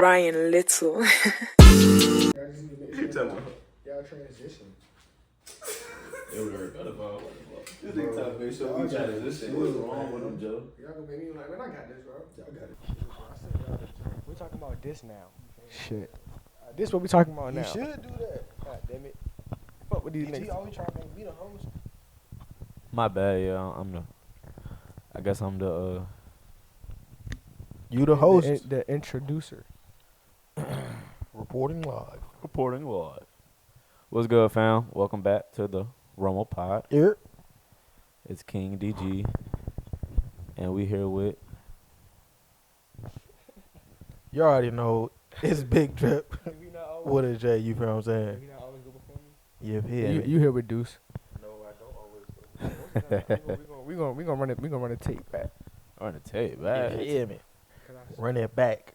Ryan Little. You tell me. Y'all transition. It would hurt better about this nigga trying to make sure we transition. What's wrong with him, Joe? Y'all gonna make me like, man, I got this, bro. Y'all got it. We're talking about this now. Shit. This what we talking about now. You should do that. God damn it. Fuck with these DT niggas. always trying to make me the host. My bad, yeah. I guess I'm the You the host. The introducer. Reporting live. reporting live. What's good, fam? Welcome back to the Romo Pod. Here. It's King DG, and we here with. You already know it's Big Drip. What a J, you feel what I'm saying? Yeah, You here with Deuce? No, I don't always go. We gonna run it. We gonna run the tape back. Run the tape back. Yeah, man. Run it back.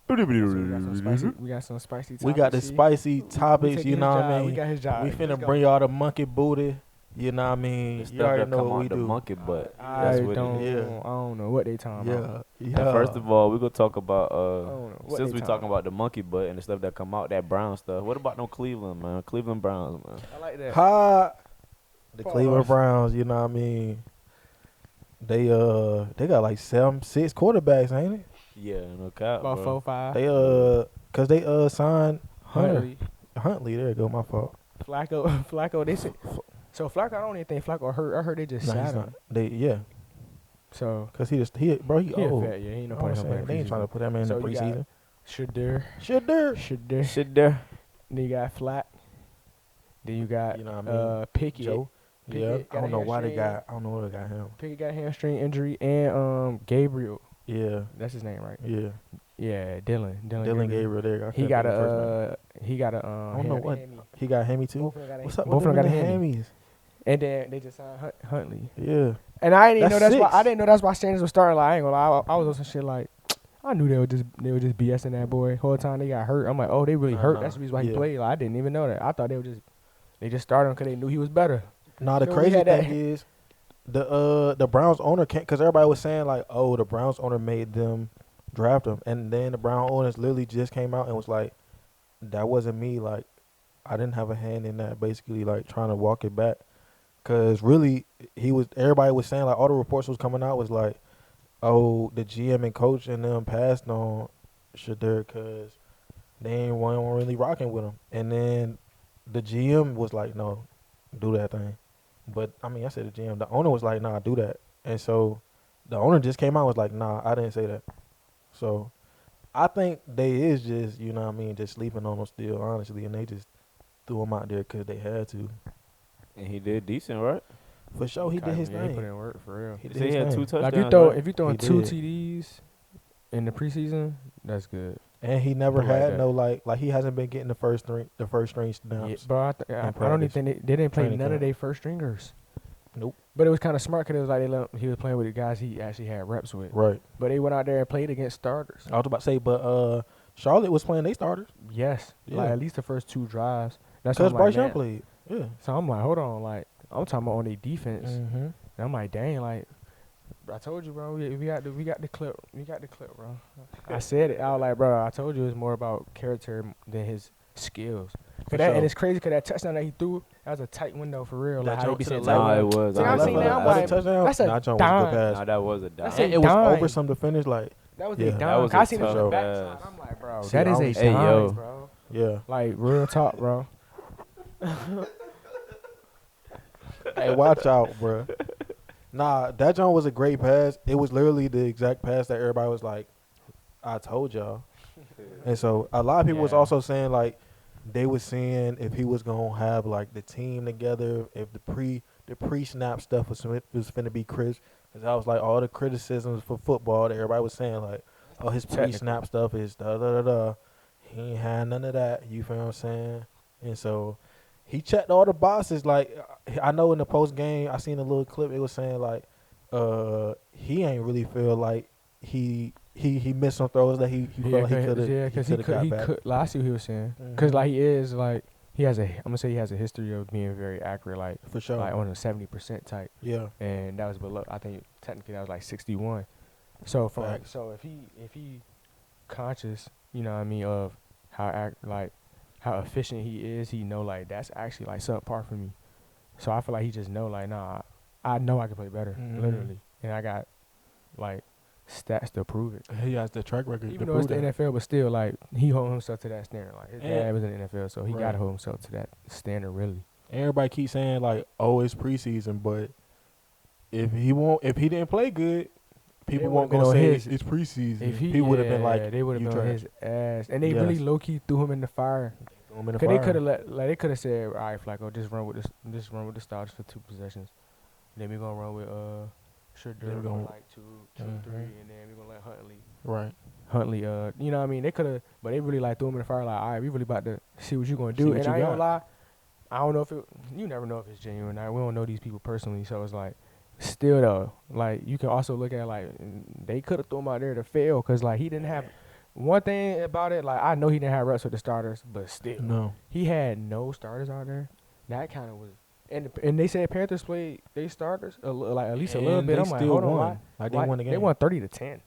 So we got some spicy. We got the topics. spicy topics, taking you his know what I job. mean? We got his job. We Let's finna go. bring y'all the monkey booty, you know what I mean? The You stuff already that know come what we out the do. monkey butt. I That's what don't. it is. Yeah. I don't know what they talking about. Yeah. And first of all, we're gonna talk about I don't know what since they we talking about the monkey butt and the stuff that come out, that brown stuff. What about no Cleveland, man? Cleveland Browns, man. I like that. The Pause. Cleveland Browns, you know what I mean? They got like 6 quarterbacks, ain't it? Yeah, no cap, About bro. 4, 5. They cause they signed Huntley. Huntley, there you go, my fault. Flacco. They said. So Flacco, I don't even think Flacco hurt. I heard they just No, he's sat not. him. So Cause he he old. fat. Yeah, he ain't no You know what point I'm in saying? playing They ain't trying to put him in So the you got- preseason. Shedeur. Shedeur. Shit there. Then you got Flack. Then you got You know what I mean? Pickett. Joe. Pickett Yeah, got I a don't know why they hamstring. got. I don't know why they got him. Pickett got a hamstring injury, and Gabriel. Yeah, That's his name, right? yeah. Yeah, Dylan. Dylan Gabriel there. I He can't got think of his first name. he got a I don't know what. hammy. He got Hemi too. Both of them got a What's up? Both of them got a hammy. hammies. And then they just signed Huntley. Yeah. And I didn't even know That's that's why 6. I didn't know that's why Sanders was starting. Like I ain't gonna lie, I was on some shit like I knew they were just BSing that boy whole time they got hurt. I'm like, oh, they really hurt. That's the reason why he Yeah. played. Like I didn't even know that. I thought they just started him because they knew he was better. Nah, the No, we crazy had that. thing is, the Browns owner can't, because everybody was saying like, oh, the Browns owner made them draft him, and then the Brown owners literally just came out and was like, that wasn't me. Like, I didn't have a hand in that. Basically, like trying to walk it back, because really, everybody was saying like all the reports was coming out was like, oh, the GM and coach and them passed on Shedeur because they weren't really rocking with him, and then the GM was like, no, do that thing. But I mean, I said the GM. The owner was like, nah, do that. And so the owner just came out and was like, nah, I didn't say that. So I think they is just, you know what I mean, just sleeping on him still, honestly. And they just threw him out there because they had to. And he did decent, right? For sure, he did his Yeah, he put thing. in work for real. He He did said he his had thing. 2 touchdowns. Like right? if you throwing He 2 did. TDs in the preseason, that's good. And he never I like had that. no like he hasn't been getting the first string Yeah, snaps. bro, I don't even practice. think they didn't play Training none of camp. their first stringers. Nope. But it was kind of smart because it was like he was playing with the guys he actually had reps with. Right. But they went out there and played against starters. I was about to say, but Charlotte was playing they starters. Yes, Yeah. like at least the first 2 drives. That's what Because I'm Bryce like, Young man. played. Yeah. So I'm like, hold on, like I'm talking about on their defense. Mm-hmm. And I'm like, dang, like I told you, bro, we got the clip, bro. I said it. I was like, bro, I told you it's more about character than his skills. For And sure. it's crazy because that touchdown that he threw, that was a tight window for real. That Like how they jump be to saying the tight left. Nah, it window. was. See, I I'm was seeing like, that, I'm Was it like, touchdown? that's a Nah, John was a dime. good pass. Nah, that was a dime. That's a And it was dime. over some defenders, like, That was Yeah. a That dime. was I a seen it tough from the pass. backside. I'm like, bro, See, that I is a was- Hey, dime, yo. bro. yeah. Like real talk, bro. Hey, watch out, bro. Nah, that John was a great pass. It was literally the exact pass that everybody was like, I told y'all. And so a lot of people was Yeah. also saying, like, they was seeing if he was going to have, like, the team together, if the pre-snap stuff was finna be crisp. Because that was, like, all the criticisms for football that everybody was saying, like, oh, his pre-snap stuff is da-da-da-da. He ain't had none of that. You feel what I'm saying? And so he checked all the boxes. Like, I know in the post game, I seen a little clip. It was saying like, he ain't really feel like he missed some throws that he felt like he could have. Yeah, because he could. Like, I see what he was saying. Because like he is like he has a. I'm gonna say he has a history of being very accurate. Like For sure. like on a 70% type. Yeah. And that was below. I think technically that was like 61. So Facts. if he conscious, you know what I mean, of how efficient he is. He know like that's actually like subpar for me. So I feel like he just know like nah, I know I can play better, literally, and I got like stats to prove it. He has the track record. Even to though it's prove the that. NFL, but still like he hold himself to that standard. Like his And- dad was in the NFL, so he Right. gotta hold himself to that standard really. Everybody keeps saying like, "Oh, it's preseason," but if he didn't play good, people would've won't been gonna on say his- it's preseason. If he would have been like, they would have "You been on trash." his ass, and they Yes. really low key threw him in the fire. Throw him in the Cause they fire. could have they could have said, all right, Flacco, just run with this, just run with the stars for 2 possessions. Then we gonna run with Then Shedeur we for gonna- like 2, 3, and then we gonna let Right. Huntley, you know what I mean? They could have, but they really like threw him in the fire. Like, all right, we really about to see what you gonna See do. what And you I ain't got. gonna lie, I don't know if you never know if it's genuine. We don't know these people personally, so it's like, still though, like you can also look at like they could have threw him out there to fail because like he didn't have. One thing about it, like I know he didn't have reps with the starters, but still, No. he had no starters out there. That kind of was, and they said Panthers played they starters like at least a little And bit. they I'm like, still hold on, won. why? Like they won the game. They won 30-10, and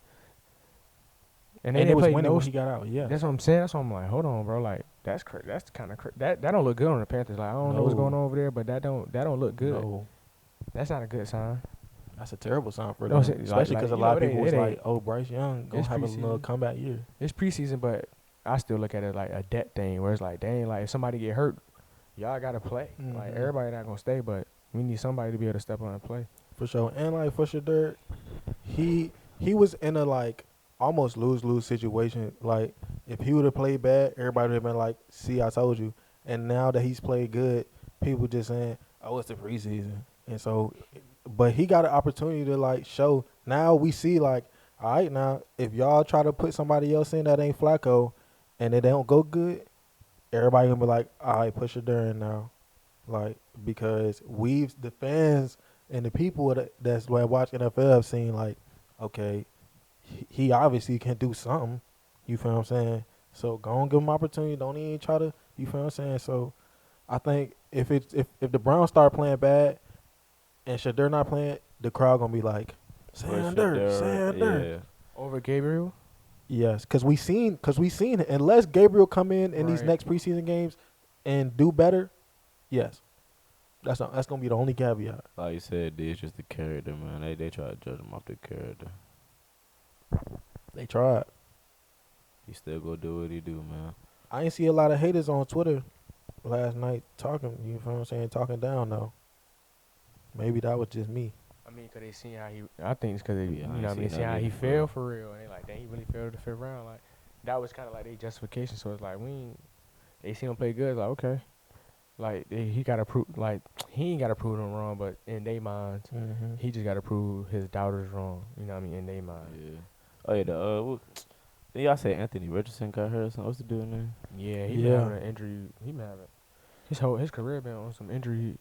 they And it didn't was play winning no. when he got out. Yeah. That's what I'm saying. That's why I'm like, hold on, bro. Like that's that's kind of that don't look good on the Panthers. Like I don't know what's No. going on over there, but that don't look good. No. That's not a good sign. That's a terrible sign for No, them, see, like- especially because like, a you lot of know, people it was ain't- like, "Oh, Bryce Young gonna it's have a little preseason. comeback year." It's preseason, but I still look at it like a depth thing, where it's like, dang, like if somebody get hurt, y'all gotta play. Like Mhm. everybody not gonna stay, but we need somebody to be able to step on and play. For sure. And like for Shedeur, he was in a like almost lose situation. Like if he would have played bad, everybody would have been like, "See, I told you." And now that he's played good, people just saying, "Oh, it's the preseason." And so, but he got an opportunity to like show. Now we see like, all right, now if y'all try to put somebody else in that ain't Flacco, and it don't go good, everybody gonna be like, all right, push Shedeur in now, like because the fans and the people that's like watching NFL have seen like, okay, he obviously can do something. You feel what I'm saying? So go and give him opportunity. Don't even try to. You feel what I'm saying? So I think if the Browns start playing bad and Shedeur not playing, the crowd gonna be like, Shedeur. Yeah. Over Gabriel, Yes, because we seen it. Unless Gabriel come in these Right. next preseason games and do better, yes, that's gonna be the only caveat. Like you said, it's just the character, man. They try to judge him off the character. They tried. He still go do what he do, man. I ain't see a lot of haters on Twitter last night talking. You feel what I'm saying? Talking down though. Maybe that was just me. I mean, cause they seen how he. I think it's cause they, Yeah, I you ain't know, what I mean, seen see how that he nigga for real. failed for real, and they like, dang, he really failed the 5th round. Like that was kind of like their justification. So it's like they seen him play good. It's like okay, like he got to prove, like he ain't got to prove them wrong, but in their minds, Mm-hmm. he just got to prove his doubters wrong. You know what I mean? In their mind. Yeah. Oh yeah. Then y'all say Anthony Richardson got hurt or something. What's the dude name? Yeah, he Yeah. been having an injury. He been having his career been on some injury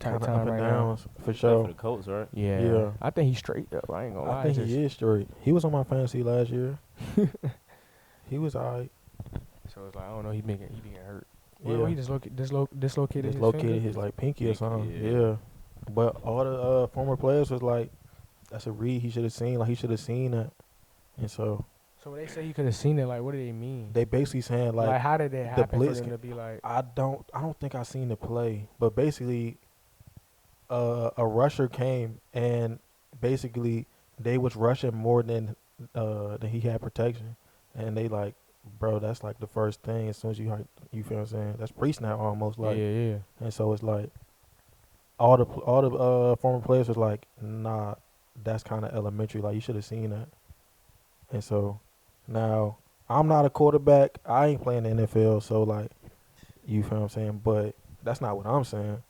type Kinda time up and right now. downs for He played sure. for the Colts, right? Yeah, Yeah. I think he's straight up. I ain't gonna lie. I think It's he is straight. He was on my fantasy last year. He was alright. So it's like I don't know. He been getting hurt. Yeah. Well, he dislocated his Dislocated finger? his like pinky or Pinky, something. yeah. Yeah. But all the former players was like, that's a read he should have seen. Like he should have seen that. And so So when they say he could have seen it, like what do they mean? they basically saying Like how did it happen for blitz them can- to be like? I don't think I seen the play, but basically, a rusher came and basically they was rushing more than he had protection, and they like, bro, that's like the first thing as soon as you feel what I'm saying, that's pre-snap almost like, yeah. and so it's like all the former players was like, nah, that's kind of elementary, like you should have seen that, and so now I'm not a quarterback, I ain't playing the NFL, so like. You feel what I'm saying? But that's not what I'm saying.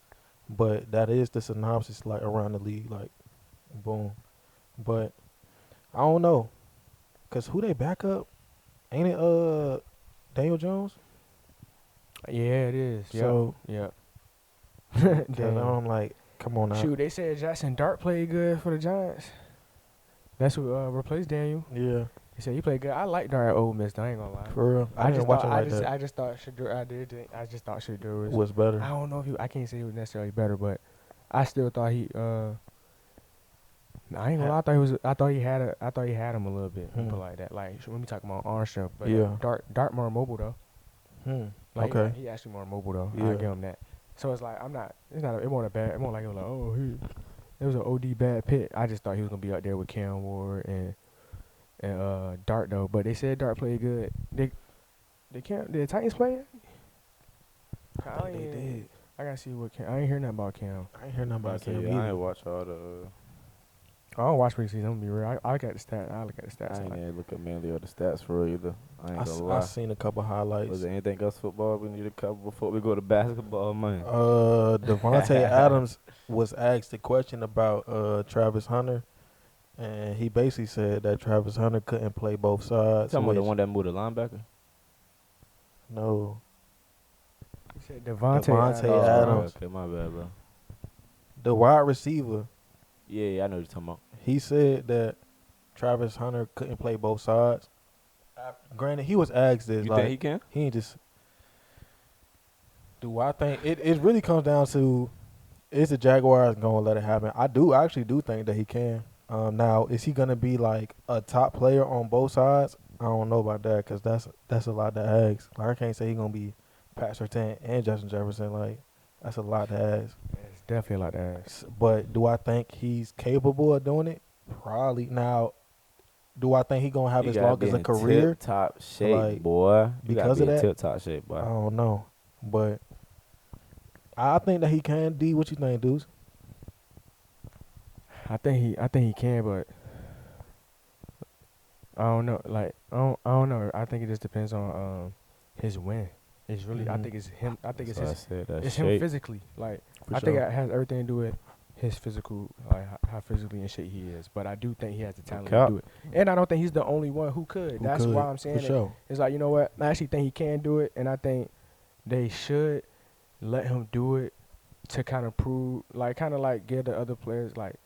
But that is the synopsis, like, around the league. Like, boom. But I don't know. Because who they back up? Ain't it Daniel Jones? Yeah, it is. So, yeah. because Damn. I'm like, come on now. Shoot, they said Jackson Dart played good for the Giants. That's who replaced Daniel. Yeah, He said he played good. I like Dart at Ole Miss. I ain't gonna lie. for real. I didn't watch it like that. I just thought Shedeur. I just thought Shedeur was. Was better. I don't know if I can't say he was necessarily better, but I still thought he I ain't gonna lie. I thought he had him a little bit. But like that. Like when we talking about arm strength, but Yeah. Dart more mobile though. Like Okay. he actually more mobile though. Yeah. I give him that. So it's like it wasn't a bad. It wasn't like it was like it was an OD bad pick. I just thought he was gonna be up there with Cam Ward and Dart though. But they said Dart played good. Did the Titans play it? I think they did. I gotta see what Cam. I ain't hear nothing about Cam. I ain't hear nothing about Cam I either. ain't watch all the. I don't watch preseason. I'm gonna be real. I look at the stats. I ain't Like, even look at mainly all the stats for real either. I ain't gonna I lie. seen a couple highlights. Was there anything else football we need to cover before we go to basketball, man? Devontae Adams was asked a question about Travis Hunter, and he basically said that Travis Hunter couldn't play both sides. Talking about the which- one that moved the linebacker? No, you said Devontae Devontae Adams. Adams. Okay, my bad, bro. the wide receiver. Yeah, I know what you're talking about. He said that Travis Hunter couldn't play both sides. Granted, he was asked this. You like, think he can? He ain't just. Do I think it really comes down to is the Jaguars gonna let it happen? I actually do think that he can. Now is he gonna be like a top player on both sides? I don't know about that because that's a lot to ask. Like I can't say he's gonna be Pat Surtain and Justin Jefferson. Like that's a lot to ask. It's definitely like that. But do I think he's capable of doing it? Probably. Now, do I think he gonna have as long as a career? Top shape, like, boy. because of that? Tip top shape, boy. I don't know, but I think that he can. D, what you think, dudes? I think he can, but I don't know. Like I don't know. I think it just depends on his win. It's really. I Mhm. think it's him. I think That's it's why I his. said that It's shape. him physically. Like For I think sure. it has everything to do with his physical, like how physically in shape he is. But I do think he has the talent cap. to do it. And I don't think he's the only one who could. Who That's could, why I'm saying for it. sure. It's like, you know what? I actually think he can do it, and I think they should let him do it to kind of prove, like, kind of like give the other players, like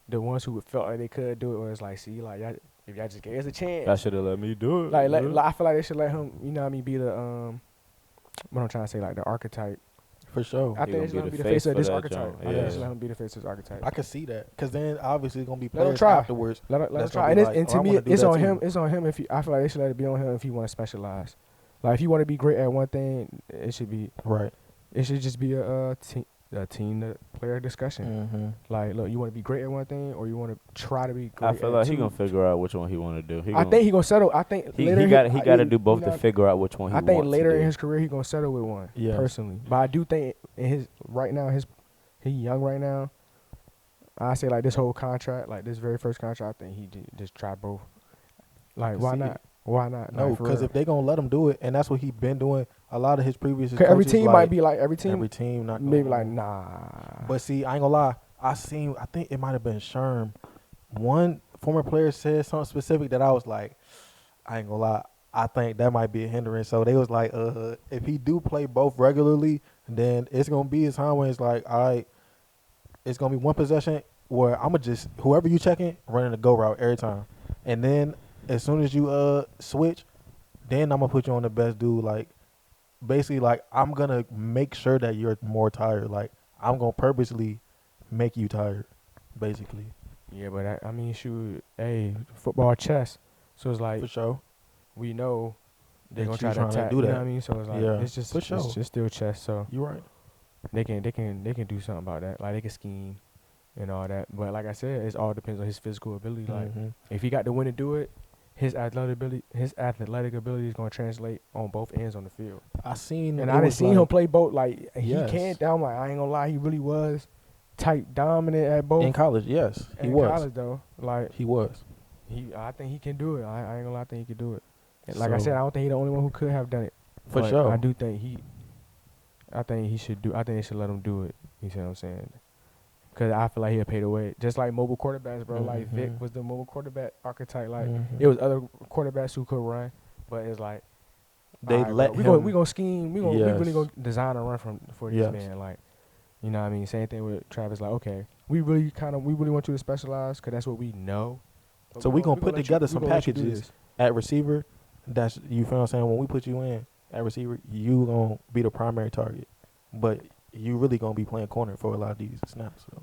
the ones who felt like they could do it, where it's like, see, like, if y'all just gave us a chance, That should have let me do it. like, man. I feel like they should let him, you know what I mean, be the what I'm trying to say, like the archetype. For sure. I He think gonna they should be let him the be the face face of for this that archetype. joint. I think Yeah. they should let him be the face of this archetype. I can see that because then obviously gonna be Let him players try. afterwards. Let him That's try. gonna And, be and like, to I me, wanna do it's that on too. him. It's on him. I feel like they should let it be on him if he want to specialize. Like if you want to be great at one thing, it should be. Right. It should just be a team player discussion. Mm-hmm. Like, look, you want to be great at one thing, or you want to try to be great. I feel at like he two? gonna figure out which one he want to do. I think he gonna settle. I think he later got to do both you to know, figure out which one he I wants think later to do. in his career he gonna settle with one. Yes. Personally, but I do think in his right now, he young right now. I say like this whole contract, like this very first contract, I think he just try both. Like can why see not? it. Why not? No, Like, for because real. if they gonna let him do it, and that's what he been doing. A lot of his previous 'Cause every coaches, team like, might be like every every team team not maybe gonna- like nah. But see, I ain't gonna lie. I think it might have been Sherm. One former player said something specific that I was like, I ain't gonna lie. I think that might be a hindrance. So they was like, if he do play both regularly, then it's gonna be a time when it's like, all right, it's gonna be one possession where I'm gonna just whoever you checking running the go route every time, and then as soon as you switch, then I'm gonna put you on the best dude. Like basically, like I'm gonna make sure that you're more tired. Like I'm gonna purposely make you tired, basically. Yeah, but I mean, shoot, hey, football chess. So it's like For sure. we know they're That gonna try you to trying to attack. do You know that. what I mean? So it's like Yeah, it's just for sure. it's just still chess. So You're right. they can do something about that. Like they can scheme and all that. But like I said, it all depends on his physical ability. Like Mhm. if he got the win to do it, his athletic ability is gonna translate on both ends on the field. I seen And it I done was seen him like- play both. Like Yes. he can't. I'm like, I ain't gonna lie, he really was type dominant at both. in college. Yes, he in was. college though. Like He was. I think he can do it. I ain't gonna lie, I think he can do it. And like I So- said, I don't think he the only one who could have done it. For But sure. I do think I think he should do. I think they should let him do it. You see what I'm saying? Because I feel like he'll pay the way. Just like mobile quarterbacks, bro. Like Vic Mhm. was the mobile quarterback archetype. Like Mhm. it was other quarterbacks who could run, but it's like They alright, let bro, him. we gonna scheme. We really Yes. gonna design a run for these Yes. men. Like you know what I mean. Same thing with Travis. Like okay, we really want you to specialize because that's what we know. But So we gonna put let together we some gonna let you do packages. this. At receiver, that's you feel what I'm saying. When we put you in at receiver, you gonna be the primary target, but you really gonna be playing corner for a lot of these snaps. So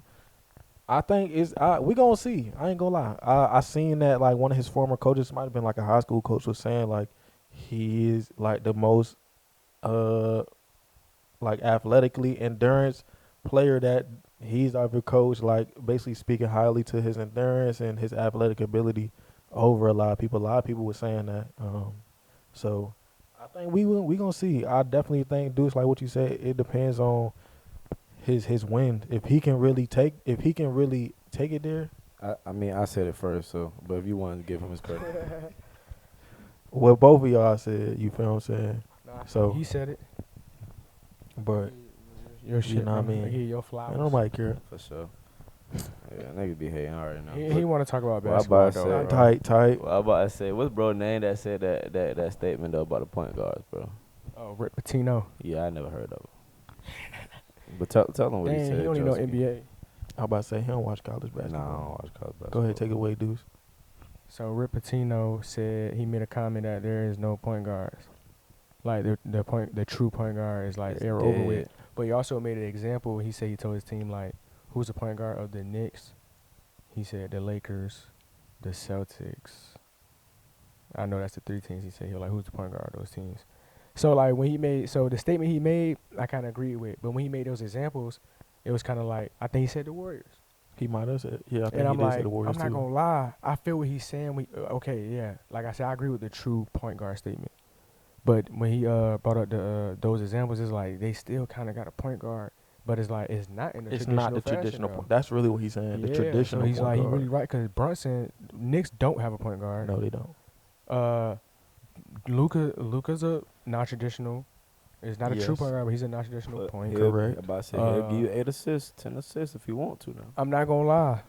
I think we gonna see. I ain't gonna lie. I seen that like one of his former coaches might have been like a high school coach was saying like he is like the most like athletically endurance player that he's ever coached. Like basically speaking highly to his endurance and his athletic ability over a lot of people. A lot of people were saying that. So I think we gonna see. I definitely think Deuce, like what you said, it depends on his wind. If he can really take it there. I mean, I said it first, so but if you want to give him his credit, Well, both of y'all said, you feel what I'm saying? Nah, So- he said it. But Your shit, know what I bro. mean? Here, your I flowers. don't like care. for sure. Yeah, niggas be hating already now. He want to talk about Well, I basketball about to though. say, bro. Tight. Well, I about to say, what's bro name that said that statement though about the point guards, bro? Oh, Rick Pitino. Yeah, I never heard of it. But tell him what he Dang, said. he don't even know Joseph. NBA. I about to say he don't watch college Nah, I basketball. don't watch college basketball. Go ahead, take it away, Deuce. So Rick Pitino said he made a comment that there is no point guards. Like the true point guard is like It's era over dead. with. But he also made an example. He said he told his team like, who's the point guard of the Knicks? He said the Lakers, the Celtics. I know that's the three teams. He said he was like, who's the point guard of those teams? So like when he made the statement he made, I kind of agreed with. But when he made those examples, it was kind of like I think he said the Warriors. He might have said, yeah, I think And he I'm did say like, the Warriors I'm not too. gonna lie. I feel what he's saying. Okay, yeah. Like I said, I agree with the true point guard statement. But when he brought up those examples, it's like they still kind of got a point guard, but it's like it's not in the It's traditional not the fashion, traditional though. point. That's really what he's saying. The Yeah, traditional so he's point like guard. he really right because Brunson, Knicks don't have a point guard. No, they don't. Luka's a non-traditional. Is not a true Yes. point guard, but he's a non-traditional But point. Correct. I'm about to say he'll give you Uh, 8 assists, 10 assists if you want to now. I'm not gonna lie.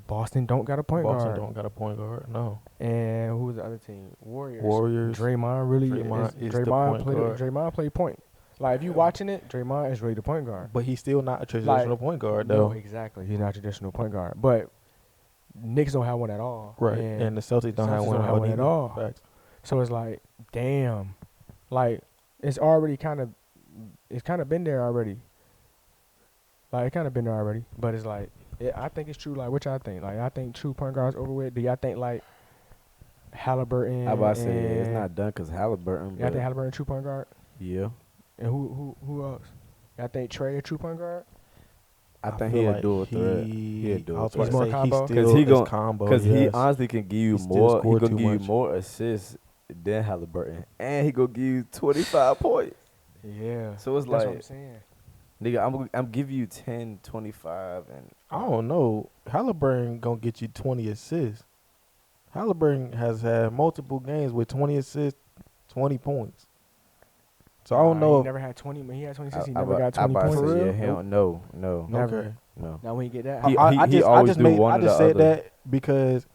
Boston don't got a point Boston guard. don't got a point guard. No. And who was the other team? Warriors. Warriors. Draymond really Draymond is is the point guard. Draymond play point. Like if you watching it, Draymond is really the point guard. But he's still not a traditional Like, point guard, No, though. exactly. He's not a traditional point guard. But Knicks don't have one at all. Right. And the Celtics don't have Celtics one, don't have one at either. all. Facts. So it's like, damn. Like it's already kind of been there already. Like it kind of been there already. But it's like I think it's true. Like what y'all think? Like I think true point guards over with. Do y'all think like Halliburton? I about to say it's and- not done because Halliburton. Y'all But think Halliburton true point guard? yeah, And who else? Y'all think Trey a true point guard? I think feel he'll like do a threat. he- He'll do I a was about He's to more say combo? he 'Cause still he is gon- combo. Because he yes. honestly can give you He still more. He scored gonna too give you much. more assists than Halliburton, and he gonna give you 25 points. Yeah. So it's That's what like, I'm saying. nigga, I'm giving you 10, 25, and I don't know. Halliburton gonna get you 20 assists. Halliburton has had multiple games with 20 assists, 20 points. So I don't Nah, know. He never had 20. When he had 26, he I never got I 20 about to points. say, For yeah, real? he don't. No, Never. Okay. no. Now when he get that, He- I he always just do made, one I or just the said other. that because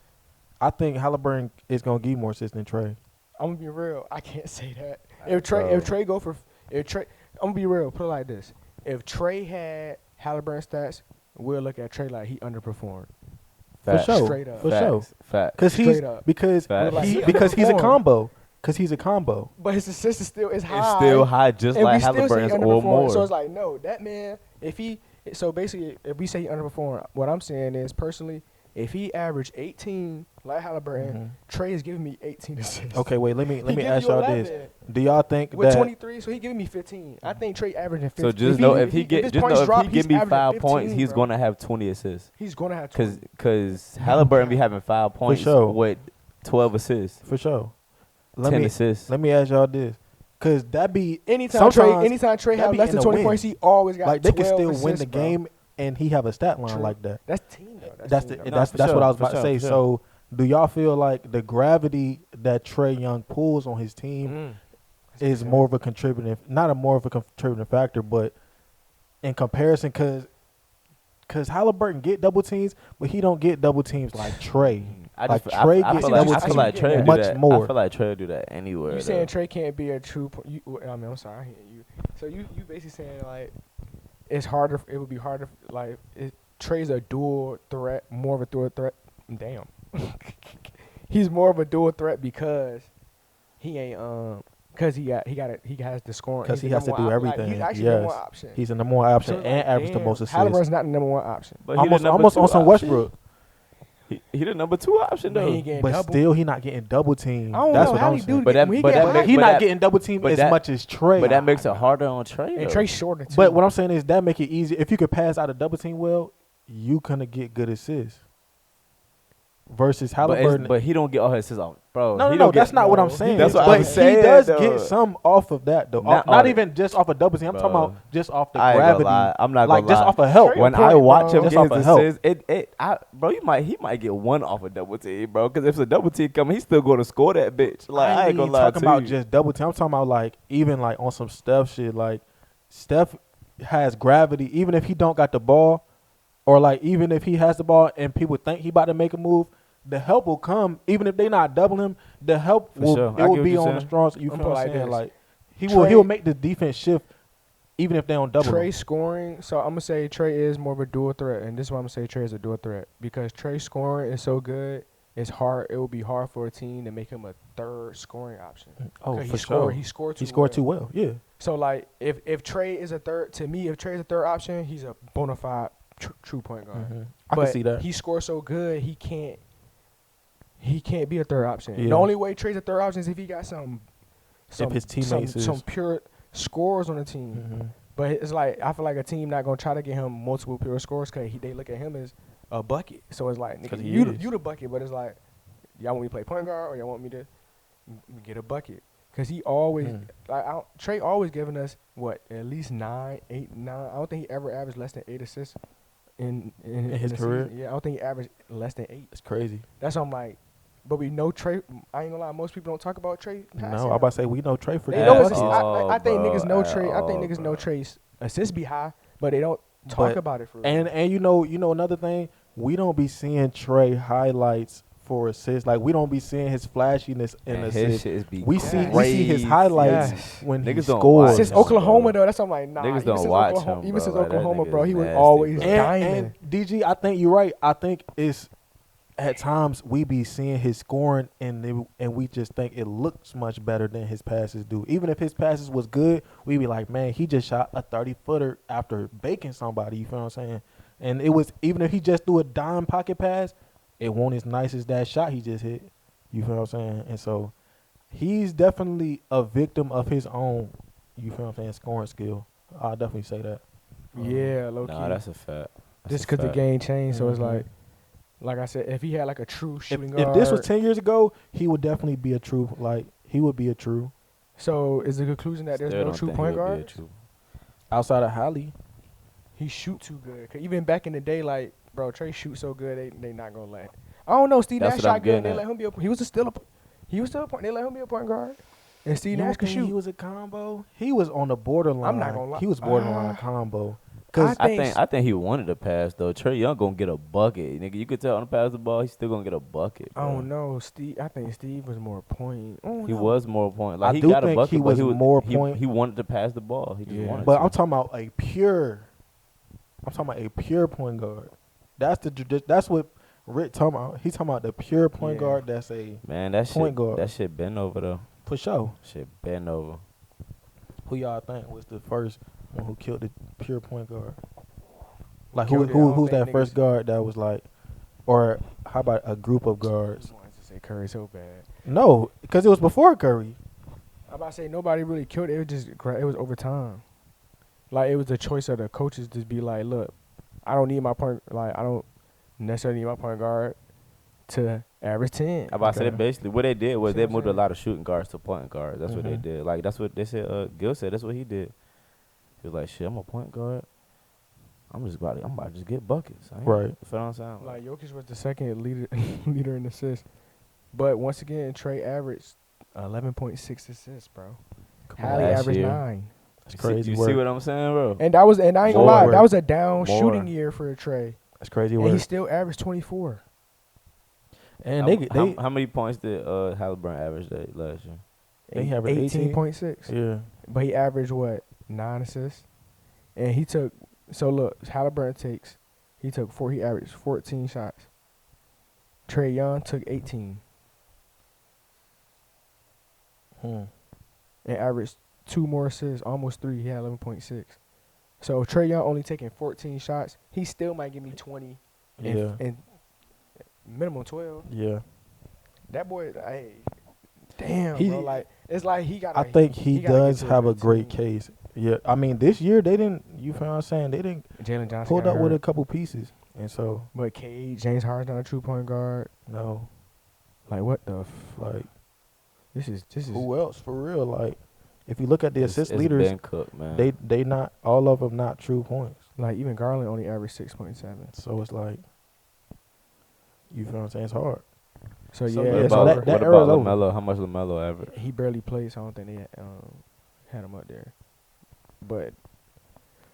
I think Halliburton is gonna give more assists than Trey. I'm gonna be real. I can't say that. Bro. If Trey go for I'm gonna be real. Put it like this: if Trey had Halliburton stats, we'll look at Trey like he underperformed. For Facts. sure. Straight up. For sure. Facts. Because Straight up. because Facts. Like, he because he's a underperformed. combo. Because he's a combo. But his assist is still high. It's still high, just and like we still say he Halliburton's or underperformed. more. So it's like, no, that man, so basically, if we say he underperformed, what I'm saying is, personally, if he averaged 18 like Halliburton, Trey is giving me 18 assists. Okay, wait. Let me He give ask you y'all 11 this. Do y'all think with that 23, so he giving me 15. I think Trey averaging 15. So just know if he his points give drop, me he's averaging 5 points, 15, he's bro. gonna have 20 assists. He's gonna have 20. Cause Halliburton be having 5 points sure. with 12 assists, for sure? 10 assists. Let me ask y'all this. Because that be Anytime sometimes Trey that have be less in than the 20 win. points, he always got like they can 12 still win assists, the bro. game and he have a stat line True. like that. That's team though. That's team, though. that's for what sure, I was for about to sure, say. for sure. So do y'all feel like the gravity that Trey Young pulls on his team That's is good. more of a contributing, not a more of a contributing factor, but in comparison, because Halliburton get double teams, but he don't get double teams like Trey. I Like, just, Trey I gets feel like, double I feel teamed like Trey do much that. more. I feel like Trey do that anywhere. You though. saying Trey can't be a true? I'm sorry, I hear you. So you basically saying like it's harder. It would be harder. Like Trey's a dual threat, more of a dual threat. Damn, he's more of a dual threat because he ain't Because he has the scoring. Because He's he the has to number do one everything. he's actually the number Yes. one option. He's the number one option So it's and like, average the damn, most assists. Halliburton's not the number one option. But he the number Almost two on some option. Westbrook. He the number 2 option But he though. ain't getting But double. still, he not getting double teamed. I don't That's know what how I'm he saying. do. But that- when he but get that hot, make- He but not that- getting double teamed but as that- much as Trey. But that makes it harder on Trey. and though. Trey's shorter too. But what I'm saying is that make it easy. If you could pass out a double team well, you gonna get good assists. Versus Halliburton. But he don't get all his assists off, bro. No, He no, don't that's get, not what no, I'm saying. that's what but I'm saying, he does though. get some off of that though. Not Not all even just off of double team. I'm Bro. talking about just off the I ain't gonna gravity. lie. I'm not like gonna just lie. off of help. Trey- When point, I watch bro. him Just get off his of help. assists, bro, he might get one off a double team, bro. Because if it's a double team coming, he's still going to score that bitch. Like I ain't gonna lie talking to about you. just double team. I'm talking about like even like on some Steph shit. Like Steph has gravity, even if he don't got the ball, or like even if he has the ball and people think he about to make a move. The help will come, even if they not doubling him. The help For will sure. I it get will what be you're on saying. the strong. You I'm feel what I'm like saying? this. Like he Trey- will make the defense shift, even if they don't double Trey him. scoring, so I'm gonna say Trey is more of a dual threat, and this is why I'm gonna say Trey is a dual threat because Trey scoring is so good. It's hard. It will be hard for a team to make him a third scoring option. Oh, 'Cause for sure. He scored too. He scored well. too well. Yeah. So like, if Trey is a third, to me, if Trey is a third option, he's a bona fide true point guard. Mhm. I But can see that. he scores so good, he can't be a third option. Yeah. The only way Trey's a third option is if he got some his teammates some is- pure scores on the team. Mhm. But it's like I feel like a team not gonna try to get him multiple pure scores because they look at him as a bucket. So it's like, 'Cause nigga, he you is. the bucket, but it's like y'all want me to play point guard or y'all want me to get a bucket? Because he always Trey always giving us what at least 9, 8, 9. I don't think he ever averaged less than 8 assists in his the career? season. Yeah, I don't think he averaged less than 8. It's crazy. That's what I'm like. But we know Trey. I ain't gonna lie. Most people don't talk about Trey. No, I'm about to say we know Trey for They that. know his, At I think all, niggas know bro, Trey. I think at niggas all, know bro. Trey's assists be high, but they don't talk But- about it for real. And you know another thing, we don't be seeing Trey highlights for assists. Like we don't be seeing his flashiness in And his assists. shit is be We see his crazy. highlights Yes. when he Niggas don't scores. watch Since him, Oklahoma bro. though, that's something like nah. Niggas even don't since watch Oklahoma, him, even since bro. Like, that Oklahoma, nigga bro, is he was nasty, always bro. diamond. And DG, I think you're right. I think it's at times we be seeing his scoring and we just think it looks much better than his passes do. Even if his passes was good, we be like, man, he just shot a 30-footer after baking somebody. You feel what I'm saying? And it was even if he just threw a dime pocket pass, it won't as nice as that shot he just hit. You feel what I'm saying? And so he's definitely a victim of his own. You feel what I'm saying? Scoring skill. I'll definitely say that. Yeah, low key. Nah, that's a fact. Just because the game changed, so it's Mhm. like I said, if he had like a true shooting If guard. this was 10 years ago, he would definitely be a true. Like he would be a true So is the conclusion that there's Still no don't true think point he'll be a guard? true- outside of Hallie. He shoot too good. 'Cause even back in the day, like bro, Trey shoot so good, they not gonna let. I don't know. Steve That's Nash what I'm shot good. And they getting let him be a. He was still a point. They let him be a point guard. And Steve You Nash don't could think shoot. he was a combo? He was on the borderline. I'm not gonna lie. He was borderline combo. I Cause I think he wanted to pass though. Trey Young gonna get a bucket, nigga. You could tell on the pass the ball, he's still gonna get a bucket. I bro. don't know. Steve. I think Steve was more point. I don't He know. was more point. Like I he do got a think bucket, he but was more he, point. He wanted to pass the ball. He just Yeah. wanted but to. I'm talking about a pure. I'm talking about a pure point guard. That's what Rick talking about. He's talking about the pure point Yeah. guard. That's a Man, that point shit. guard. That shit been over though. for sure. Shit been over. Who y'all think was the first one who killed the pure point guard? Like Killed it, I don't who's think that first niggas- guard that was like, or how about a group of guards? I wanted to say Curry so bad. No, because it was before Curry. I'm about to say nobody really killed it. It was just it was over time. Like it was the choice of the coaches to be like, look, I don't need my point. Like I don't necessarily need my point guard to average 10. I about to say Okay. that basically what they did was See they what I'm moved a saying? lot of shooting guards to point guards. That's what they Mhm. did. Like that's what they said. Gil said that's what he did. He was like, shit, I'm a point guard. I'm about to just get buckets. I ain't- Right. You feel what I'm saying? Like Jokic was the second leader in assists, but once again Trey averaged 11.6 assists, bro. Hallie Last averaged year. 9, That's You crazy see, you work. see what I'm saying, bro? and I ain't gonna More lie, work. that was a down More. shooting year for Trey, That's crazy and work. he still averaged 24. And how many points did Halliburton average that last year? They averaged 18? 18.6. yeah. But he averaged what 9 assists, and he took. So look, Halliburton he averaged 14 shots. Trey Young took 18. and averaged 2 more assists, almost 3. He had 11.6. So if Trae Young only taking 14 shots, he still might give me 20 Yeah. and minimum 12. Yeah. That boy, hey, damn, He- bro. Like it's like he got. I think he gotta get does to have a good great team. case. Yeah. I mean, this year they didn't. You feel what I'm saying? They didn't Jalen Johnson pulled got up with a hurt. couple pieces, and so But Cade, James Harden's not a true point guard. no, Like what the like this is who else for real? Like if you look at the assist it's leaders, Ben Cook, man. they not all of them not true points. like even Garland only averaged 6.7. So it's like, you feel what I'm saying? It's hard. So So, yeah, yeah, it's so over. that what era's about over. LaMelo? How much LaMelo average? He barely played, so I don't think they had him up there. But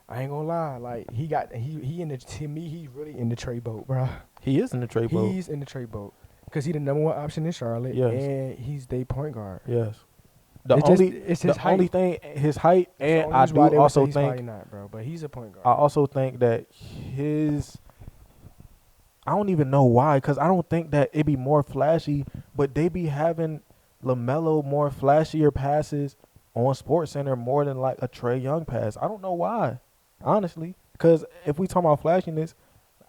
I ain't gonna lie, like he in the to me he's really in the trade boat, bro. He is in the trade boat. He's in the trade boat because he the number one option in Charlotte, Yes. and he's their point guard. Yes. It's his height. Only thing, his height, That's the and only I reason why do they would also say he's think, probably not, bro. But he's a point guard. I also think that I don't even know why, because I don't think that it be more flashy, but they be having LaMelo more flashier passes on SportsCenter more than like a Trae Young pass. I don't know why, honestly, because if we talk about flashiness,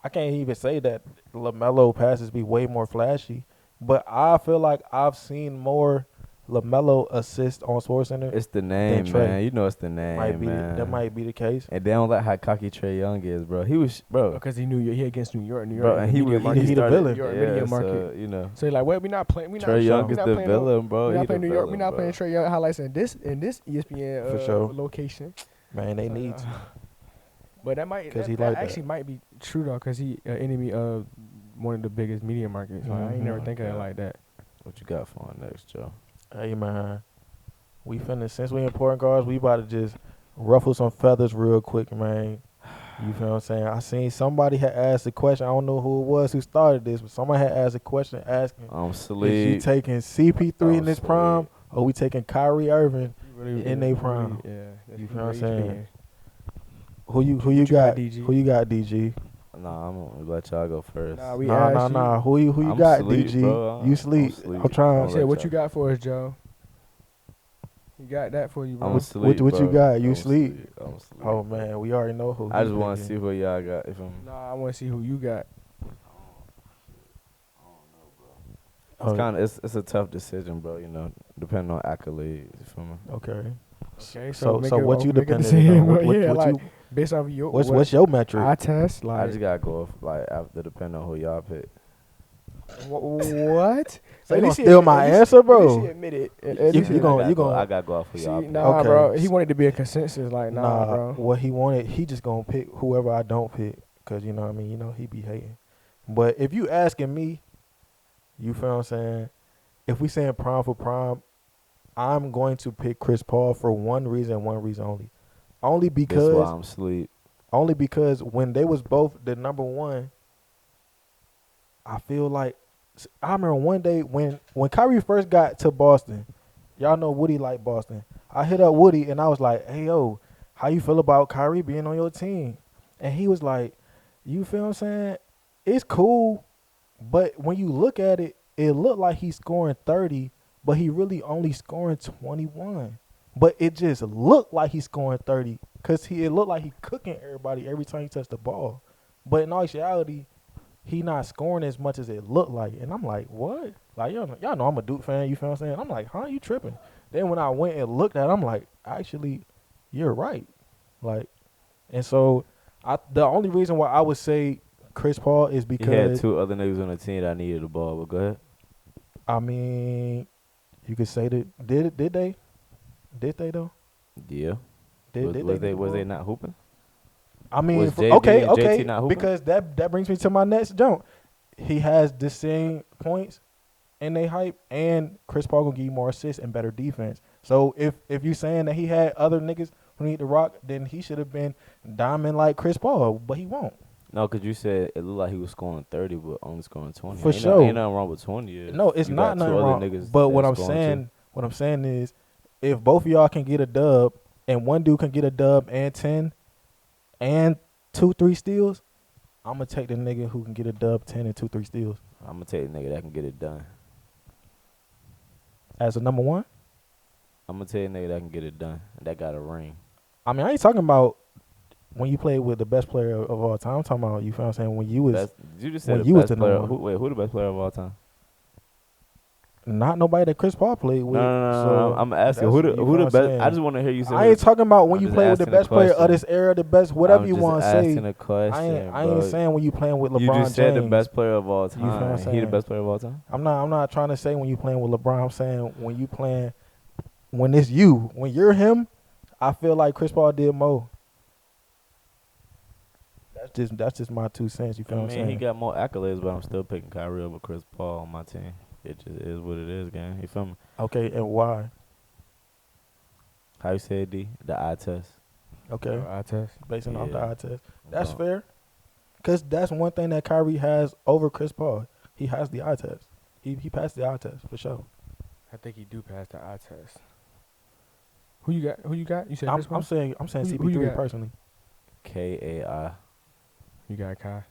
I can't even say that LaMelo passes be way more flashy, but I feel like I've seen more LaMelo assist on SportsCenter. It's the name, Trae. man. You know it's the name, man. That might be the case. And they don't like how cocky Trae Young is, bro. He was, bro. Because he against New York, Bro, and he media was market. he the started- villain. New York yeah, media so, market. you know, So like, well, we not playing. We not Trey Young we is not the playing no- villain, bro. We He not the playing New York. We villain, not bro. playing Trae Young highlights in this ESPN For sure. location. Man, they need to. But that might 'Cause he that like that. actually might be true though, because he enemy of one of the biggest media markets. Like, I ain't never Mhm. think of it like that. What you got for him next, Joe? Hey man, we finna, since we important guards, we about to just ruffle some feathers real quick, man. You feel what I'm saying? I seen somebody had asked a question. I don't know who it was who started this, but somebody had asked a question asking, I'm is you sleep. taking CP3 in I'm his prime, or we taking Kyrie Irving? Really, In they prime. Yeah, that's You who feel what I'm rage saying? being. Who you What you got, got? DG? Who you got, DG? Nah, I'm gonna let y'all go first. Nah, we Nah, asked you. Who you I'm got, sleep, DG? bro. You I'm sleep. sleep. I'm trying. I'll He said, let "What y'all- you got for us, Joe?" You got that for you, bro. I'm What- sleep. what you bro. got? You I'm sleep? I'm sleep. Oh man, we already know who. I he just want to picking. see what y'all got. If I'm, Nah, I want to see who you got. Oh, it's kind of it's a tough decision, bro. You know, depending on accolades. You feel me? okay. Okay, So make what you make a depending decision, on? bro. What, Yeah, what like you? based off of your What's your metric? eye test? I Like just gotta go off, like after depending on who y'all pick. what? They At gonna least he steal admit- my at least- answer, At least he bro. admitted. I gotta go off who y'all See, pick. nah, Okay. bro. He wanted to be a consensus. Like, nah, bro. What he wanted, he just gonna pick whoever I don't pick, cause you know what I mean. You know he be hating. But if you asking me, you feel what I'm saying? If we saying prime for prime, I'm going to pick Chris Paul for one reason only. Only That's because why I'm asleep. when they was both the number one, I feel like I remember one day when Kyrie first got to Boston, y'all know Woody liked Boston. I hit up Woody and I was like, "Hey yo, how you feel about Kyrie being on your team?" And he was like, "You feel what I'm saying? It's cool, but when you look at it, it looked like he's scoring 30, but he really only scoring 21. But it just looked like he's scoring 30 because it looked like he cooking everybody every time he touched the ball. But in actuality, he not scoring as much as it looked like." And I'm like, what? Like, y'all know I'm a Duke fan, you feel what I'm saying? I'm like, huh, you tripping? Then when I went and looked at it, I'm like, actually, you're right. Like, and so the only reason why I would say Chris Paul is He had because, two other niggas on the team that needed the ball, but go ahead. I mean, you could say that, did they? Did they though? Yeah. Did Was they they need the ball? not hooping? I mean, Was JB okay, and JT okay, not hooping? because that brings me to my next jump. He has the same points and they hype, and Chris Paul gonna give you more assists and better defense. So if you saying that he had other niggas who need to rock, then he should have been diamond like Chris Paul, but he won't. No, because you said it looked like he was scoring 30, but only scoring 20. For ain't sure. Ain't nothing wrong with 20. No, it's you not got two nothing other wrong. niggas But that what I'm scoring saying is, if both of y'all can get a dub, and one dude can get a dub and 10, and 2-3 steals, I'm gonna take the nigga who can get a dub, 10, and 2-3 steals too. I'm going to take the nigga that can get it done. as a number one. I'm gonna tell you a nigga that can get it done. That got a ring. I mean, I ain't talking about when you played with the best player of all time. I'm talking about, you feel what I'm saying, when you was Best, you just when said the you was best the player. number one. Who the best player of all time? not nobody that Chris Paul played with. No. So I'm asking that's- who you the feel who the what I'm best. saying? I just want to hear you say. I ain't talking about when I'm you just play with the asking a best player of question. this era, the best, whatever I'm you just want to say. asking a question, I ain't saying when you playing with LeBron You just said James. the best player of all You feel what I'm time. He the saying? best player of all time. I'm not trying to say when you playing with LeBron. I'm saying when you playing, when it's you, when you're him. I feel like Chris Paul did more. That's just my 2 cents. You feel what I'm saying? He got more accolades, but I'm still picking Kyrie over Chris Paul on my team. It just is what it is, gang. You feel me? Okay, and why? How you say it, D? The eye test. Okay, Eye test. basing off the Yeah. eye test. That's No. fair. Cause that's one thing that Kyrie has over Chris Paul. He has the eye test. He passed the eye test for sure. I think he do pass the eye test. Who you got? Who you got? You said I'm Chris Paul? saying Who you CP3 got? personally. KAI. You got Kai. I'm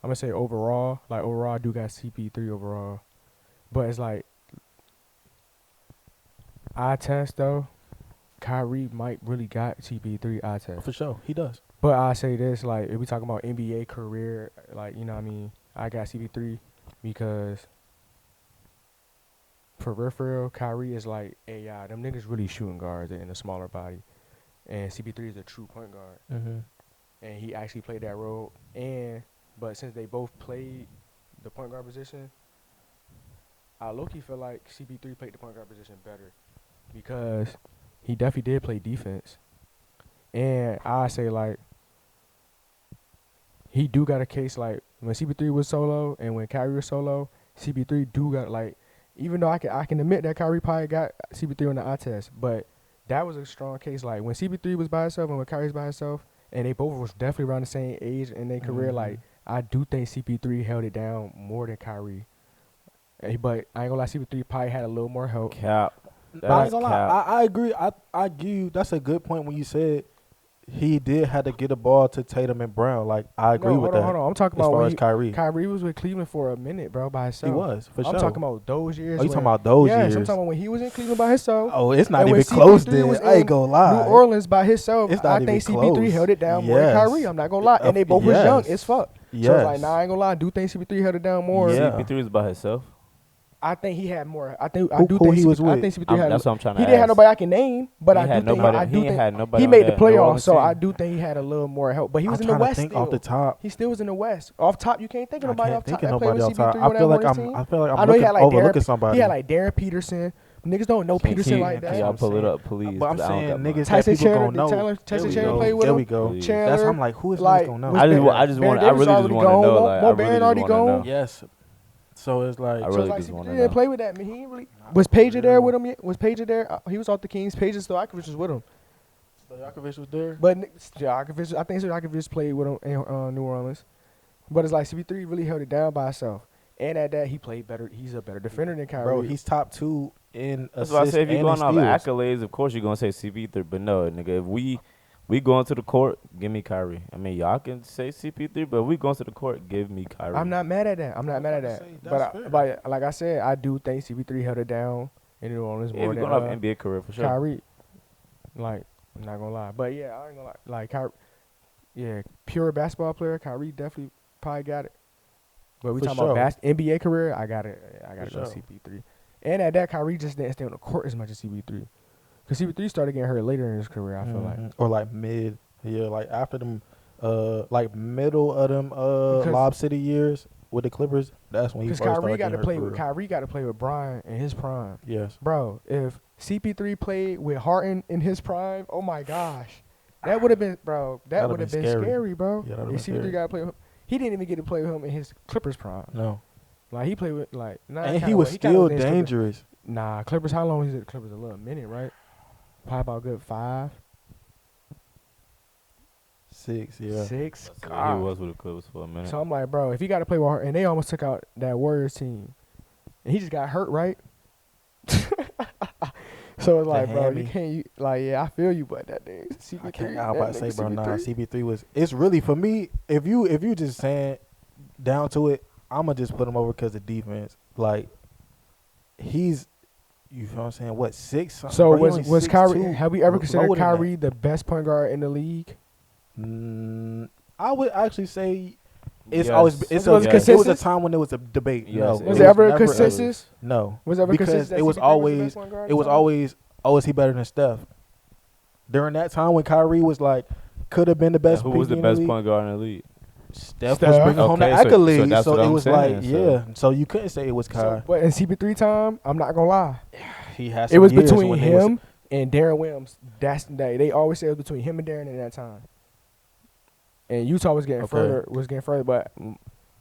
gonna say overall, I do got CP3 overall, but it's like eye test though. Kyrie might really got CP3 eye test, For sure, he does. but I say this like if we talking about NBA career, like you know what I mean, I got CP3 because for real, Kyrie is like AI. Them niggas really shooting guards in a smaller body, and CP3 is a true point guard. Mm-hmm. And he actually played that role. But since they both played the point guard position, I low-key feel like CP3 played the point guard position better because he definitely did play defense. And I say like he do got a case like when CP3 was solo and when Kyrie was solo, CP3 do got like even though I can admit that Kyrie probably got CP3 on the eye test, but that was a strong case. Like when CP3 was by himself and when Kyrie's by himself. And they both was definitely around the same age in their career. Like, I do think CP3 held it down more than Kyrie. But I ain't gonna lie, CP3 probably had a little more help. Cap. But I ain't That's gonna lie. cap. I agree. I give you. That's a good point when you said he did have to get a ball to Tatum and Brown. Like I agree with that. Hold on. I'm talking As about far when as Kyrie, Kyrie was with Cleveland for a minute, bro, by himself. he was for I'm sure. talking about those years. Oh, you talking about those yes, years? I'm talking about when he was in Cleveland by himself. Oh, it's not And even when close. CP3 Then was I ain't in gonna lie. New Orleans by himself. It's not I even think CP3 close. held it down more than Yes. Kyrie. I'm not gonna lie. And they both was young Yes. as fuck. Yes. So it's like, nah, I ain't gonna lie. I do think CP3 held it down more. Yeah. CP3 is by himself. I think he had more. I Who do he think was I with? think CP3 had. That's what I'm trying to He ask. didn't have nobody I can name, but He I had do think nobody- I do he think had nobody he on made the that New playoffs. Orleans So team. I do think he had a little more help. But he was I'm in the trying to West think still. off the top. He still was in the West. Off top, you can't think of I nobody can't off top think of that played nobody with off top. CP3 I on that feel like Warriors I'm. team. I feel like I I'm know he looking, had like overlooking Darren, somebody. He had like Darren Peterson. Niggas don't know Peterson like Can that. y'all I'm pull it saying. up, please? But I'm 'Cause I don't saying got mine. niggas Tyson that people Chandler, gonna know. Tyson There we Chandler go. played with There him. we go. Please. That's I'm like, who is like, niggas gonna know? was I just Baron- want. I just Baron want. I Davis really just already want to gone. know. Mo Like, I Baron really already just want to gone. know. Yes. So it's like I So really it's like just CP3 wanna didn't know. play with that. Man, he ain't really. Was Pager there with him yet? Was Pager there? He was off the Kings. Pager Stojakovic was with him. Stojakovic was there. But Stojakovic, I think Stojakovic played with him in New Orleans. But it's like CP3 really held it down by himself. And at that, he played better. He's a better defender than Kyrie. Bro, he's top 2 in That's assists why I say if you're and in going off steals. accolades, of course you're gonna say CP3. But no, nigga, if we going to the court, give me Kyrie. I mean, y'all can say CP3, but if we going to the court, give me Kyrie. I'm not mad at that. I'm not mad at about to that. say, that's fair. But like I said, I do think CP3 held it down in New Orleans If more you're than going off NBA career for sure. Kyrie. Like, I'm not gonna lie. But yeah, I ain't gonna lie. Like Kyrie, yeah, pure basketball player. Kyrie definitely probably got it. But we For talking sure. about NBA career. I got it. I got to For go sure. CP3. And at that, Kyrie just didn't stay on the court as much as CP3. Because CP3 started getting hurt later in his career. I feel like. Or like mid, yeah, like after them, like middle of them, Because- Lob City years with the Clippers. That's when he Because first Kyrie started got to getting play hurt with for real. Kyrie got to play with Brian in his prime. Yes. Bro, if CP3 played with Harden in his prime, oh my gosh. That would have been, bro, that That'd've would have been been scary. scary, bro. Yeah, that'd've If been CP3 scary. got to play with him. He didn't even get to play with him in his Clippers prime. No. Like, he played with, like, nah, And kinda he was kinda still was in his Clippers. dangerous. Nah, Clippers, how long was he at the Clippers? A little minute, right? Probably about a good 5, 6, yeah. 6. He God. was with the Clippers for a minute. So I'm like, bro, if he got to play with Harden, and they almost took out that Warriors team, and he just got hurt, right? So it's like, bro, you hammy. can't, like, yeah, I feel you, but that thing, CP3. I can't. I was about to say, that bro, nigga nah. CP3. CP3 was. It's really for me. If you just saying down to it, I'ma just put him over because of defense. Like he's, You feel what I'm saying? What, 6? So Bro, he only was Kyrie? 6'2", Have we ever considered lower than that. Kyrie the best point guard in the league? I would actually say it's Yes. always Was it it was a consensus? time when there was a debate. Yes, No, it Was was there ever a never consensus? No, Was there ever because consensus that it was CP3 the always best point guard it was at the time? always is he better than Steph? During that time when Kyrie was like could have been the best. Who was the PG in best league, point guard in the league? Steph Steph. was bringing home the Okay, so accolades, that's what it I'm was like saying, So you couldn't say it was Kai. So, but in CP3 time, I'm not gonna lie. He had It was some years between when they was- him and Darren Williams. They always say it was between him and Darren at that time. And Utah was getting Okay. further, but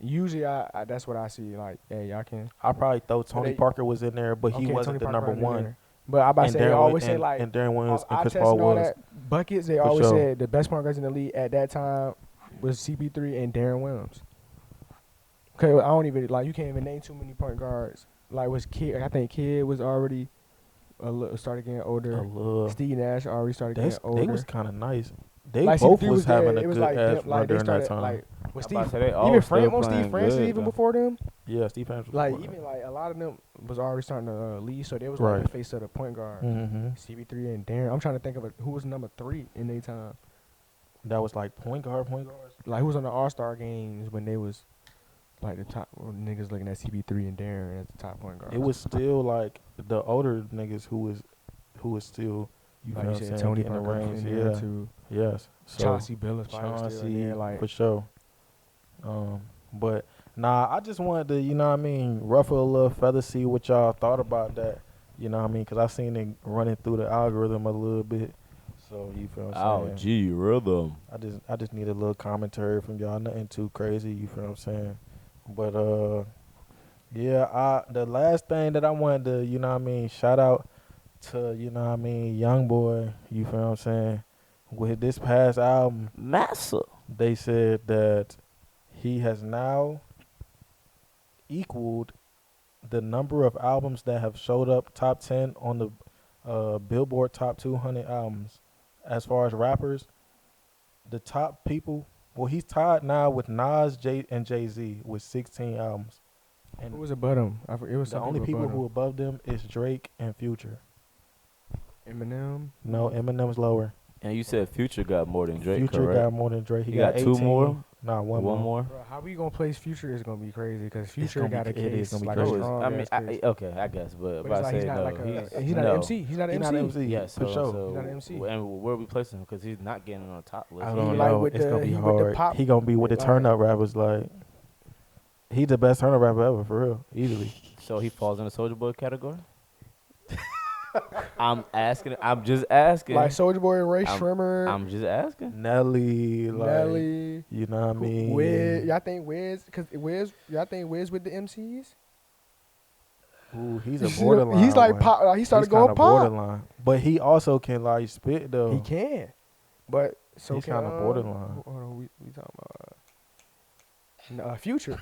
usually I that's what I see. Like, hey, y'all can. I probably thought Tony they- Parker was in there, but he okay, wasn't Tony the Parker number wasn't one. there. But I about to And say they Darren always Williams- say like and Darren Williams and eye Chris test Paul and all was. that buckets. They For always sure. said the best point guards in the league at that time was CP3 and Darren Williams. Okay, I don't even like you can't even name too many point guards. Like was Kid? I think Kid was already started getting older. Steve Nash already started getting older. They was kind of nice. They Like, both CP3 was there. having a It was good like ass them, run like they during that started time. like was I'm Steve about to say they all even still Steve playing Francis good, even though. before them. Yeah, Steve Francis. was Like before even that. like a lot of them was already starting to lead, so they was Right. like the face of the point guard. Mm-hmm. CP3 and Darren. I'm trying to think of who was number 3 in their time. That was like point guards. Like who was on the All-Star games when they was like the top niggas looking at CP3 and Darren as the top point guard. It was still like the older niggas who was still you like know you what I'm said, saying, Tony getting the Parker reins. in there Yeah. too. Yes. So Chauncey Billups probably was still in Chauncey there, like for sure. But nah, I just wanted to, you know what I mean, ruffle a little feather, see what y'all thought about that. You know what I mean? Because I seen it running through the algorithm a little bit. So you feel what I'm saying? Oh, gee, rhythm. I just need a little commentary from y'all. Nothing too crazy. You feel what I'm saying? But yeah. The last thing that I wanted to, you know what I mean, shout out to, you know what I mean, YoungBoy. You feel what I'm saying? With this past album, Massa. they said that he has now equaled the number of albums that have showed up top 10 on the Billboard Top 200 albums. As far as rappers, the top people, well, he's tied now with Nas, and Jay-Z with 16 albums. And who was above him? It was the some only people above who above them is Drake and Future. him. Eminem. No, Eminem's lower. And you said Future got more than Drake, Future correct? got more than Drake. He He got got two 18. more? Nah, one more. Bro, how we gonna place Future is gonna be crazy because It's Future gonna got be- a it is case gonna be like crazy. a No, strong I mean, ass case. okay, I guess, but But if I it's like he's say not no, like a he's he's not no. an MC. He's not an He's not MC. an MC. Yes, for sure. So, He's not an MC. And where are we placing him? Because he's not getting on the top list. I He don't like know. with It's the- gonna be he with the hard. pop- He gonna be with the like- turn up rappers. Like he the best turn up rapper ever, for real, easily. So he falls in the Soulja Boy category? I'm asking. I'm just asking. Like Soulja Boy, Ray I'm- Shrimmer, I'm just asking. Nelly, like Nelly. you know what I mean. Wiz, y'all think Wiz? Cause y'all think Wiz with the MCs? Ooh, he's a borderline. He's like one. pop. Like he started He's going kinda pop. borderline, but he also can like spit though. He can, but so He's can kinda borderline. Hold on, we talking about Future.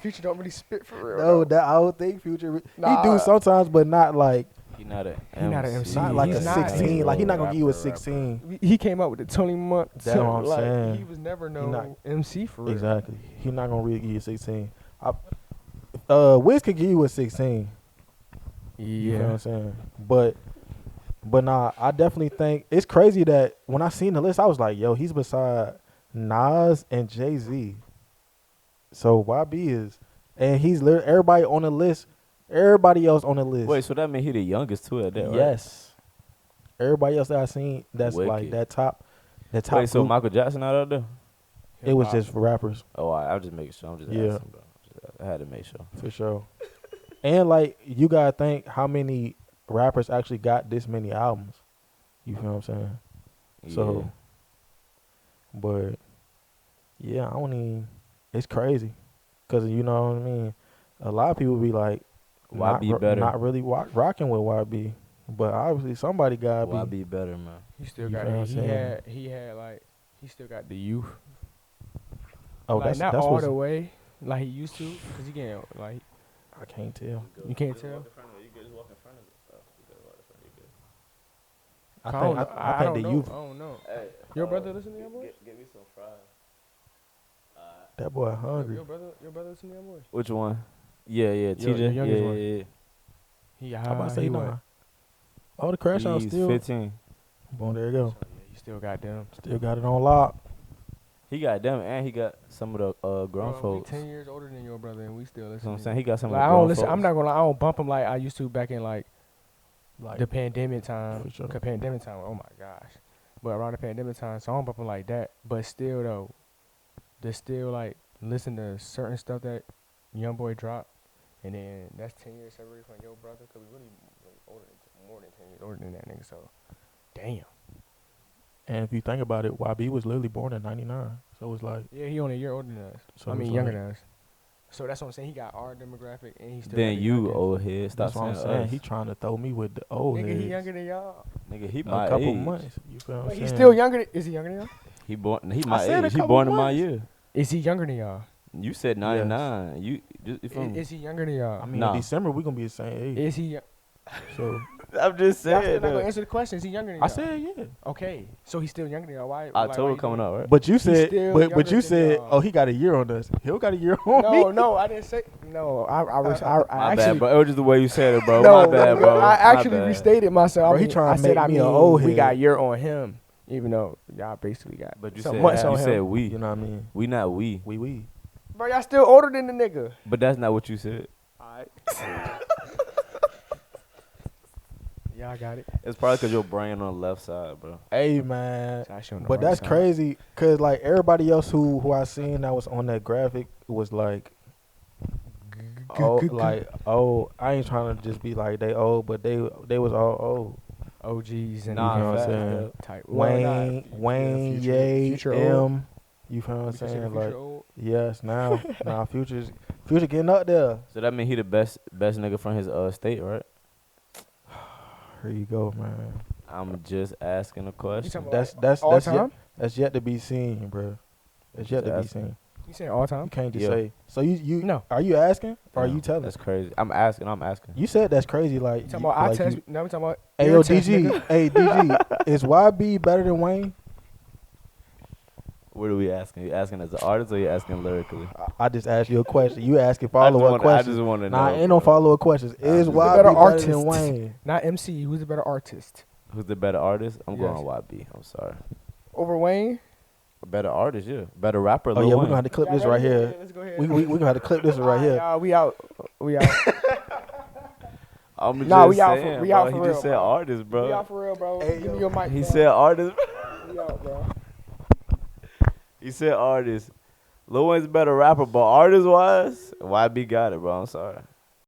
Future don't really spit for real. No, though. that I don't think Future. Nah. He do sometimes, but not like He not a MC. not like He's a not. 16. Like he not gonna give you a Rapper. 16. He came up with the Tony Month. That's what I'm saying. He was never no not- MC for real. Exactly. He not gonna really give you a 16. Wiz could give you a 16. You know what I'm saying? But nah, I definitely think it's crazy that when I seen the list, I was like, yo, he's beside Nas and Jay-Z. So YB is, and he's everybody on the list. Everybody else on the list. Wait, so that means he the youngest too at that, right? Yes. Everybody else that I seen that's like Wicked. that top. Wait, so group, Michael Jackson not out there? it was just for rappers Oh, I'm just making sure. I'm just Yeah. asking, bro. I had to make sure. for sure. And like you gotta think how many rappers actually got this many albums. You feel what I'm saying? So, but yeah, I don't even. It's crazy, cause you know what I mean. A lot of people be like, YB better. not really rocking with YB, but obviously somebody gotta Why be. be better, man? He still You got feel what it. I'm saying? He had like he still got the youth. Oh, like, that's not that's all what the way like he used to, cause he can't like I can't tell. you can't tell. I don't think know. I think the don't youth. know. I don't know. Hey, Your brother listen to your boy? Get me some fries. That boy hungry. Your brother listen to your boy? Which one? Yeah, Your TJ. youngest one. Yeah. He I'm about to say he nah. what? Oh, the crash out He's still. 15. Boom, there you go. So, yeah, you still got them. Still got it on lock. He got them, and he got some of the grown Bro, folks. we 10 years older than your brother, and we still That's what listen. I'm saying. He got some Like, of I the don't grown listen. folks. I'm not gonna lie. I don't bump him like I used to back in like Like the pandemic time. For sure. Pandemic time. Oh my gosh. But around the pandemic time, so I don't bump him like that. But still though, they still like listen to certain stuff that YoungBoy dropped, and then that's 10 years separated from your brother, cause we really older than more than 10 years older than that nigga. So, damn. And if you think about it, YB was literally born in '99, so it's like. Yeah, he only a year older than us. So I mean, it's younger like- than us. So that's what I'm saying. He got our demographic, and he still. Then got the you youngest. old head. Stop That's what I'm saying saying. us. He trying to throw me with the old Nigga, heads. he younger than y'all. Nigga, he A my couple age. months. You feel what I'm But saying? he's still younger. Is he younger than y'all? He born. He my said a age. He couple born in my months. year. Is he younger than y'all? You said 99. You feel me? Is he younger than y'all? I mean, Nah. in December we gonna be the same age. Is he? So I'm just Y'all still saying. not gonna answer the question. Is he younger than y'all? I said yeah. Okay, so he's still younger than y'all. Why? October like, coming up, right? But you said, still but younger you than said, y'all. oh, he got a year on us. He'll got a year on No, me. no, I didn't say. No, I My actually. bad, bro. It was just the way you said it, bro. No, my bad, nigga, bro. I My actually bad. restated myself. Bro, I he mean, tryna I said, make I me mean, a old we got a head. year on him, even though y'all basically got. But you some said months on you him. said we. You know what I mean? We not we. We. Bro, y'all still older than the nigga. But that's not what you said. Alright. Y'all got it. It's probably because your brain on the left side, bro. Hey man, It's actually on the but right that's side. crazy, cause like everybody else who I seen that was on that graphic was like, oh, I ain't trying to just be like they old, but they was all old. OGs and Nah, you know what I'm facts, saying? type. Well, nah, Wayne, Future- Ye, Future old. M. You feel what I'm You consider saying? Future Like, old? yes, now Future getting up there. So that mean he the best nigga from his state, right? Here you go, man. I'm just asking a You question. talking That's about that's all that's time? that's yet to be seen, bro. That's yet to be seen. You saying all You time? can't just Yeah. say. So you No. Are you asking or are Damn, you telling? That's crazy. I'm asking. You said that's crazy. Like You talking about eye like test? you- No, we talking about. Hey ear yo, test, DG. nigga. Hey DG. Is YB better than Wayne? What are we asking? You asking as an artist or you asking lyrically? I just asked you a question. You asking follow up I questions. just want to know. Nah, ain't no bro. follow up questions. Is just- YB Who's the better better than artist? Wayne? Not MC. Who's the better artist? Who's the better artist? I'm going Yes. YB. I'm sorry. Over Wayne? A better artist, yeah. Better rapper, Oh Lil yeah, we're Wayne. gonna have to clip Y'all this right ready? here. Yeah, let's go ahead. We gonna have to clip this right Alright, here. y'all, we out. We out. I'm Nah, just we out for- saying, we bro. out for He real, just said bro. artist, We bro. out for real, bro. Hey, Give me yo. your mic. He bro. said artist. We out, bro. He said artist. Lil Wayne's a better rapper, but artist wise, YB got it, bro. I'm sorry.